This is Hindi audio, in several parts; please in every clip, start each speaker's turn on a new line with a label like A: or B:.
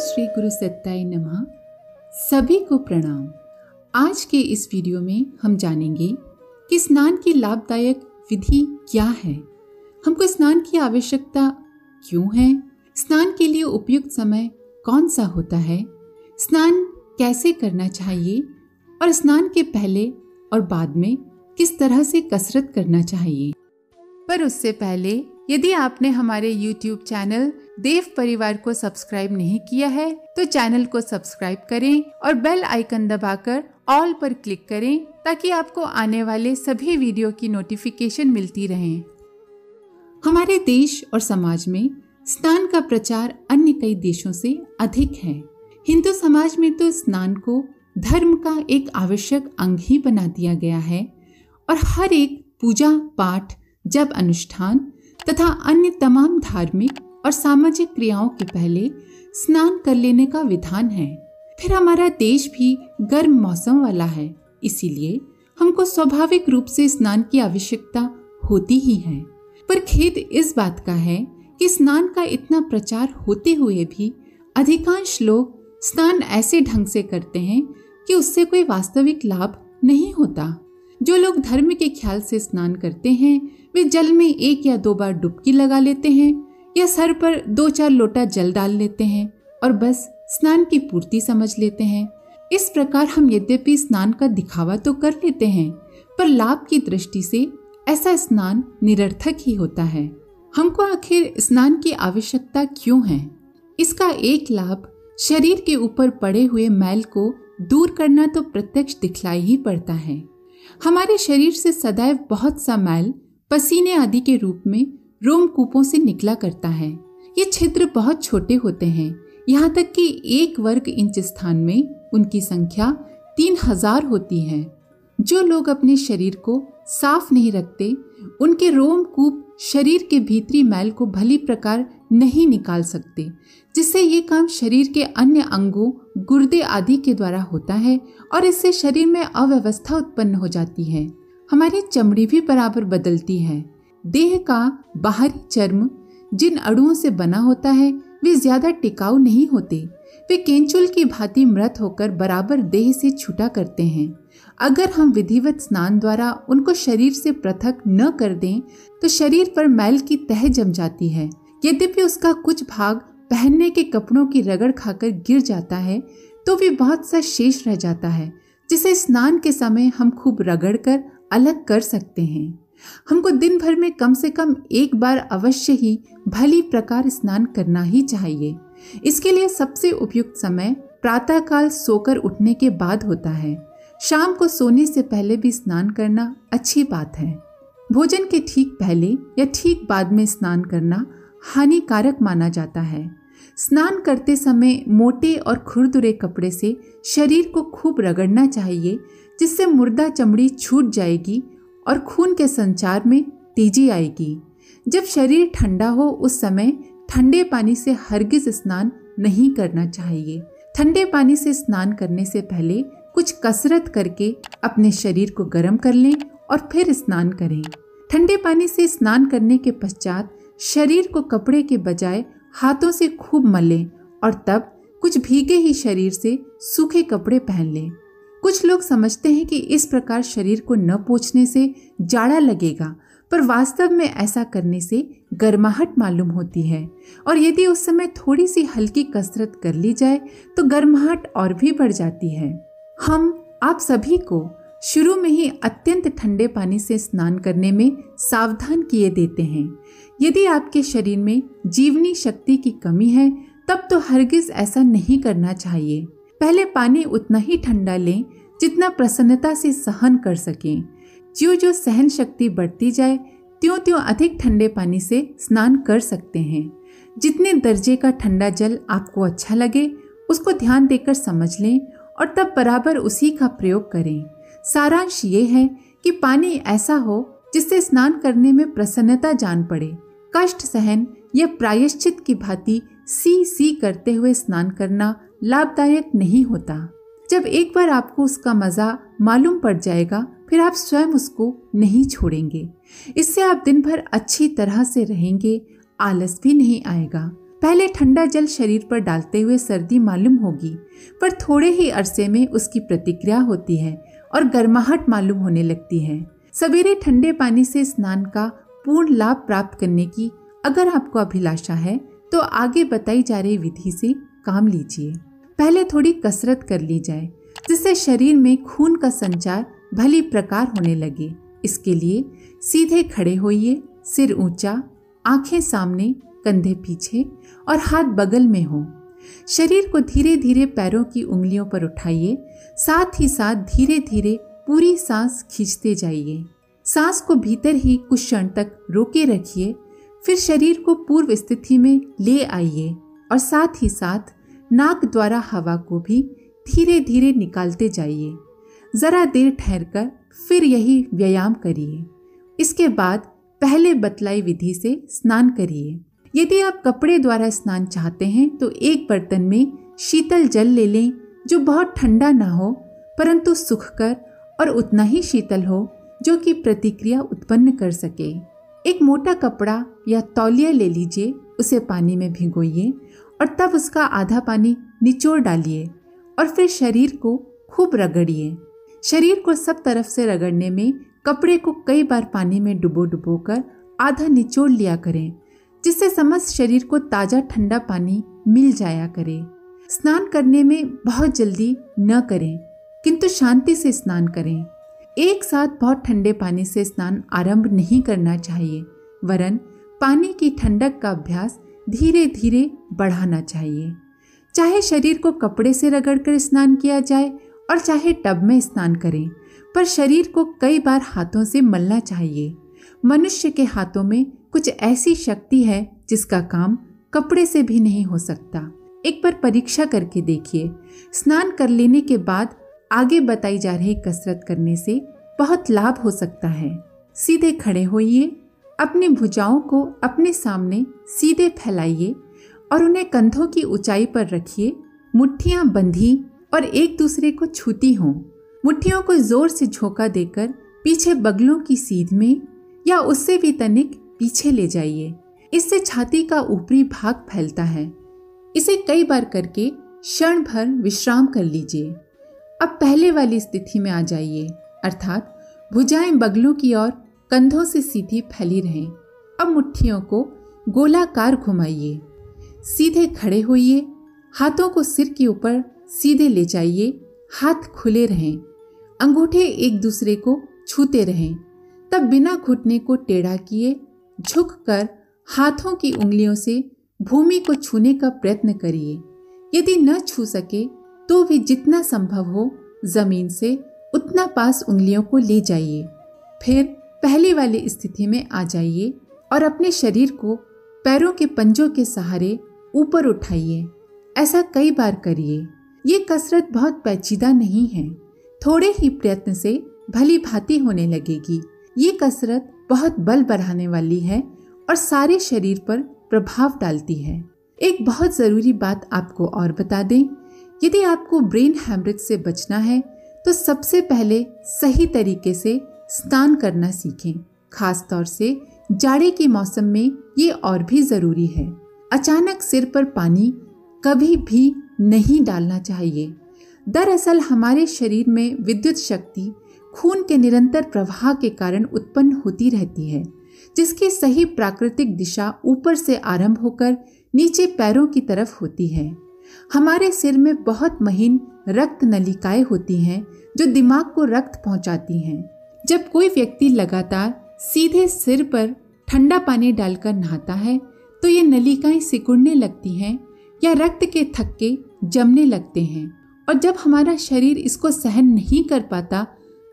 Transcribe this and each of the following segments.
A: श्री गुरु सत्ताय नमः। सभी को प्रणाम। आज के इस वीडियो में हम जानेंगे कि स्नान की लाभदायक विधि क्या है, हमको स्नान की आवश्यकता क्यों है, स्नान के लिए उपयुक्त समय कौन सा होता है, स्नान कैसे करना चाहिए और स्नान के पहले और बाद में किस तरह से कसरत करना चाहिए। पर उससे पहले यदि आपने हमारे YouTube चैनल देव परिवार को सब्सक्राइब नहीं किया है तो चैनल को सब्सक्राइब करें और बेल आइकन दबाकर ऑल पर क्लिक करें ताकि आपको आने वाले सभी वीडियो की नोटिफिकेशन मिलती रहे। हमारे देश और समाज में स्नान का प्रचार अन्य कई देशों से अधिक है। हिंदू समाज में तो स्नान को धर्म का एक आवश्यक अंग ही बना दिया गया है और हर एक पूजा पाठ, जप अनुष्ठान तथा अन्य तमाम धार्मिक और सामाजिक क्रियाओं के पहले स्नान कर लेने का विधान है। फिर हमारा देश भी गर्म मौसम वाला है, इसीलिए हमको स्वाभाविक रूप से स्नान की आवश्यकता होती ही है। पर खेद इस बात का है कि स्नान का इतना प्रचार होते हुए भी अधिकांश लोग स्नान ऐसे ढंग से करते हैं कि उससे कोई वास्तविक लाभ नहीं होता। जो लोग धर्म के ख्याल से स्नान करते हैं वे जल में 1 या 2 बार डुबकी लगा लेते हैं या सर पर 2-4 लोटा जल डाल लेते हैं और बस स्नान की पूर्ति समझ लेते हैं। इस प्रकार हम यद्यपि स्नान का दिखावा तो कर लेते हैं पर लाभ की दृष्टि से ऐसा स्नान निरर्थक ही होता है। हमको आखिर स्नान की आवश्यकता क्यों है? इसका एक लाभ शरीर के ऊपर पड़े हुए मैल को दूर करना तो प्रत्यक्ष दिखलाई ही पड़ता है। हमारे शरीर से सदैव बहुत सा मैल पसीने आदि के रूप में रोमकूपों से निकला करता है। ये छिद्र बहुत छोटे होते हैं, यहाँ तक कि 1 वर्ग इंच स्थान में उनकी संख्या 3000 होती है। जो लोग अपने शरीर को साफ नहीं रखते उनके रोमकूप शरीर के भीतरी मैल को भली प्रकार नहीं निकाल सकते, जिससे ये काम शरीर के अन्य अंगों, गुर्दे आदि के द्वारा होता है और इससे शरीर में अव्यवस्था उत्पन्न हो जाती है। हमारी चमड़ी भी बराबर बदलती है। देह का बाहरी चर्म जिन अणुओं से बना होता है वे ज्यादा टिकाऊ नहीं होते, वे केंचुल की भांति मृत होकर बराबर देह से छूटा करते हैं। अगर हम विधिवत स्नान द्वारा उनको शरीर से पृथक न कर दें तो शरीर पर मैल की तह जम जाती है। यद्यपि उसका कुछ भाग पहनने के कपड़ों की रगड़ खाकर गिर जाता है तो भी बहुत सा शेष रह जाता है, जिसे स्नान के समय हम खूब रगड़ कर अलग कर सकते हैं। हमको दिन भर में कम से कम 1 बार अवश्य ही भली प्रकार स्नान करना ही चाहिए। इसके लिए सबसे उपयुक्त समय प्रातःकाल सोकर उठने के बाद होता है। शाम को सोने से पहले भी स्नान करना अच्छी बात है। भोजन के ठीक पहले या ठीक बाद में स्नान करना हानिकारक माना जाता है। स्नान करते समय मोटे और खुरदुरे कपड़े से शरीर को खूब रगड़ना चाहिए, जिससे मुर्दा चमड़ी छूट जाएगी और खून के संचार में तेजी आएगी। जब शरीर ठंडा हो उस समय ठंडे पानी से हरगिज स्नान नहीं करना चाहिए। ठंडे पानी से स्नान करने से पहले कुछ कसरत करके अपने शरीर को गर्म कर लें और फिर स्नान करें। ठंडे पानी से स्नान करने के पश्चात शरीर को कपड़े के बजाय हाथों से खूब मलें और तब कुछ भीगे ही शरीर से सूखे कपड़े पहन लें। कुछ लोग समझते हैं कि इस प्रकार शरीर को न पोंछने से जाड़ा लगेगा, पर वास्तव में ऐसा करने से गर्माहट मालूम होती है और यदि उस समय थोड़ी सी हल्की कसरत कर ली जाए तो गर्माहट और भी बढ़ जाती है। हम आप सभी को शुरू में ही अत्यंत ठंडे पानी से स्नान करने में सावधान किए देते हैं। यदि आपके शरीर में जीवनी शक्ति की कमी है तब तो हरगिज ऐसा नहीं करना चाहिए। पहले पानी उतना ही ठंडा लें जितना प्रसन्नता से सहन कर सकें। जो सहन शक्ति बढ़ती जाए त्यों अधिक ठंडे पानी से स्नान कर सकते हैं। जितने दर्जे का ठंडा जल आपको अच्छा लगे उसको ध्यान देकर समझ लें और तब बराबर उसी का प्रयोग करें। सारांश ये है कि पानी ऐसा हो जिससे स्नान करने में प्रसन्नता जान पड़े। कष्ट सहन या प्रायश्चित की भांति सी करते हुए स्नान करना लाभदायक नहीं होता। जब एक बार आपको उसका मजा मालूम पड़ जाएगा फिर आप स्वयं उसको नहीं छोड़ेंगे। इससे आप दिन भर अच्छी तरह से रहेंगे, आलस भी नहीं आएगा। पहले ठंडा जल शरीर पर डालते हुए सर्दी मालूम होगी, पर थोड़े ही अरसे में उसकी प्रतिक्रिया होती है और गर्माहट मालूम होने लगती है। सवेरे ठंडे पानी से स्नान का पूर्ण लाभ प्राप्त करने की अगर आपको अभिलाषा है तो आगे बताई जा रही विधि से काम लीजिए। पहले थोड़ी कसरत कर ली जाए जिससे शरीर में खून का संचार भली प्रकार होने लगे। इसके लिए सीधे खड़े होइए, सिर ऊंचा, आंखें सामने, कंधे पीछे और हाथ बगल में हो। शरीर को धीरे धीरे पैरों की उंगलियों पर उठाइए, साथ ही साथ धीरे धीरे पूरी सांस खींचते जाइए। सांस को भीतर ही कुछ क्षण तक रोके रखिए, फिर शरीर को पूर्व स्थिति में ले आइए और साथ ही साथ नाक द्वारा हवा को भी धीरे धीरे निकालते जाइए। जरा देर ठहरकर फिर यही व्यायाम करिए। इसके बाद पहले बतलाई विधि से स्नान करिए। यदि आप कपड़े द्वारा स्नान चाहते हैं तो एक बर्तन में शीतल जल ले लें जो बहुत ठंडा ना हो परंतु सूखकर और उतना ही शीतल हो जो कि प्रतिक्रिया उत्पन्न कर सके। एक मोटा कपड़ा या तौलिया ले लीजिए, उसे पानी में भिगोइए और तब उसका आधा पानी निचोड़ डालिए और फिर शरीर को खूब रगड़िए। शरीर को सब तरफ से रगड़ने में कपड़े को कई बार पानी में डुबो कर आधा निचोड़ लिया करें जिससे समस्त शरीर को ताज़ा ठंडा पानी मिल जाया करे। स्नान करने में बहुत जल्दी न करें किंतु शांति से स्नान करें। एक साथ बहुत ठंडे पानी से स्नान आरंभ नहीं करना चाहिए, वरन पानी की ठंडक का अभ्यास धीरे धीरे बढ़ाना चाहिए। चाहे शरीर को कपड़े से रगड़कर स्नान किया जाए और चाहे टब में स्नान करें, पर शरीर को कई बार हाथों से मलना चाहिए। मनुष्य के हाथों में कुछ ऐसी शक्ति है जिसका काम कपड़े से भी नहीं हो सकता। एक बार परीक्षा करके देखिए। स्नान कर लेने के बाद आगे बताई जा रही कसरत करने से बहुत लाभ हो सकता है। सीधे खड़े होइए, अपनी भुजाओं को अपने सामने सीधे फैलाइए और उन्हें कंधों की ऊंचाई पर रखिए। मुट्ठियां बंधी और एक दूसरे को छूती हों। मुट्ठियों को जोर से झोंका देकर पीछे बगलों की सीध में या उससे भी तनिक पीछे ले जाइए। इससे छाती का ऊपरी भाग फैलता है। इसे कई बार करके क्षण भर विश्राम कर लीजिए। अब पहले वाली स्थिति में आ जाइए, अर्थात भुजाएं बगलों की ओर कंधों से सीधी फैली रहें। अब मुट्ठियों को गोलाकार घुमाइए। सीधे खड़े होइए, हाथों को सिर के ऊपर सीधे ले जाइए, हाथ खुले रहें, अंगूठे एक दूसरे को छूते रहें। तब बिना घुटने को टेढ़ा किए झुककर हाथों की उंगलियों से भूमि को छूने का प्रयत्न करिए। यदि न छू सके तो भी जितना संभव हो जमीन से उतना पास उंगलियों को ले जाइए। फिर पहले वाली स्थिति में आ जाइए और अपने शरीर को पैरों के पंजों के सहारे ऊपर उठाइए। ऐसा कई बार करिए। ये कसरत बहुत पेचीदा नहीं है, थोड़े ही प्रयत्न से भली भांति होने लगेगी। ये कसरत बहुत बल बढ़ाने वाली है और सारे शरीर पर प्रभाव डालती है। एक बहुत ज़रूरी बात आपको और बता दें, यदि आपको ब्रेन हैमरेज से बचना है तो सबसे पहले सही तरीके से स्नान करना सीखें। खास तौर से जाड़े के मौसम में ये और भी ज़रूरी है। अचानक सिर पर पानी कभी भी नहीं डालना चाहिए। दरअसल हमारे शरीर में विद्युत शक्ति खून के निरंतर प्रवाह के कारण उत्पन्न होती रहती है, जिसकी सही प्राकृतिक दिशा ऊपर से आरंभ होकर नीचे पैरों की तरफ होती है। हमारे सिर में बहुत महीन रक्त नलिकाएं होती हैं जो दिमाग को रक्त पहुंचाती हैं। जब कोई व्यक्ति लगातार सीधे सिर पर ठंडा पानी डालकर नहाता है तो ये नलिकाएं सिकुड़ने लगती हैं या रक्त के थक्के जमने लगते हैं, और जब हमारा शरीर इसको सहन नहीं कर पाता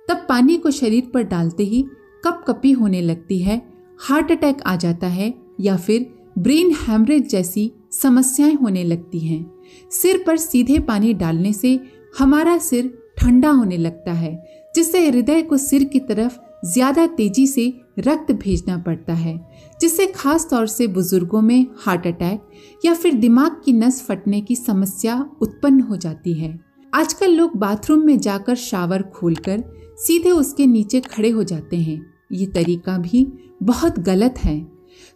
A: तब पानी को शरीर पर डालते ही कपकपी होने लगती है, हार्ट अटैक आ जाता है या फिर ब्रेन हैमरेज जैसी समस्याएं होने लगती हैं। सिर पर सीधे पानी डालने से हमारा सिर ठंडा होने लगता है, जिससे हृदय को सिर की तरफ ज्यादा तेजी से रक्त भेजना पड़ता है, जिससे खास तौर से बुजुर्गों में हार्ट अटैक या फिर दिमाग की नस फटने की समस्या उत्पन्न हो जाती है। आजकल लोग बाथरूम में जाकर शावर खोलकर सीधे उसके नीचे खड़े हो जाते हैं। ये तरीका भी बहुत गलत है।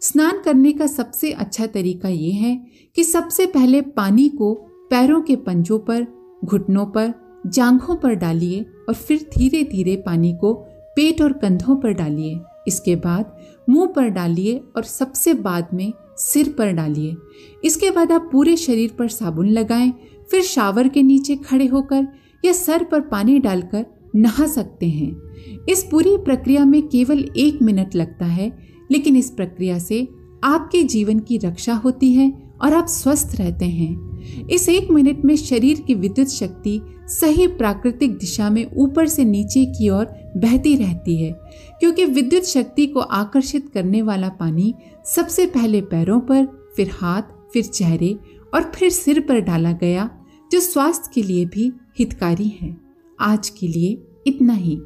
A: स्नान करने का सबसे अच्छा तरीका ये है कि सबसे पहले पानी को पैरों के पंजों पर, घुटनों पर, जांघों पर डालिए और फिर धीरे धीरे पानी को पेट और कंधों पर डालिए। इसके बाद मुंह पर डालिए और सबसे बाद में सिर पर डालिए। इसके बाद आप पूरे शरीर पर साबुन लगाएं। फिर शावर के नीचे खड़े होकर या सर पर पानी डालकर नहा सकते हैं। इस पूरी प्रक्रिया में केवल 1 मिनट लगता है, लेकिन इस प्रक्रिया से आपके जीवन की रक्षा होती है और आप स्वस्थ रहते हैं। इस 1 मिनट में शरीर की विद्युत शक्ति सही प्राकृतिक दिशा में ऊपर से नीचे की ओर बहती रहती है, क्योंकि विद्युत शक्ति को आकर्षित करने वाला पानी सबसे पहले पैरों पर, फिर हाथ, फिर चेहरे और फिर सिर पर डाला गया, जो स्वास्थ्य के लिए भी हितकारी है। आज के लिए इतना ही।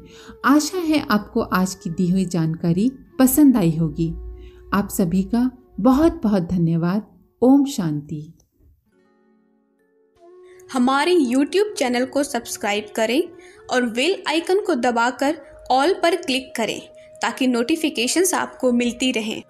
A: आशा है आपको आज की दी हुई जानकारी पसंद आई होगी। आप सभी का बहुत बहुत धन्यवाद। ओम शांति।
B: हमारे YouTube चैनल को सब्सक्राइब करें और बेल आइकन को दबाकर ऑल पर क्लिक करें ताकि नोटिफिकेशंस आपको मिलती रहें।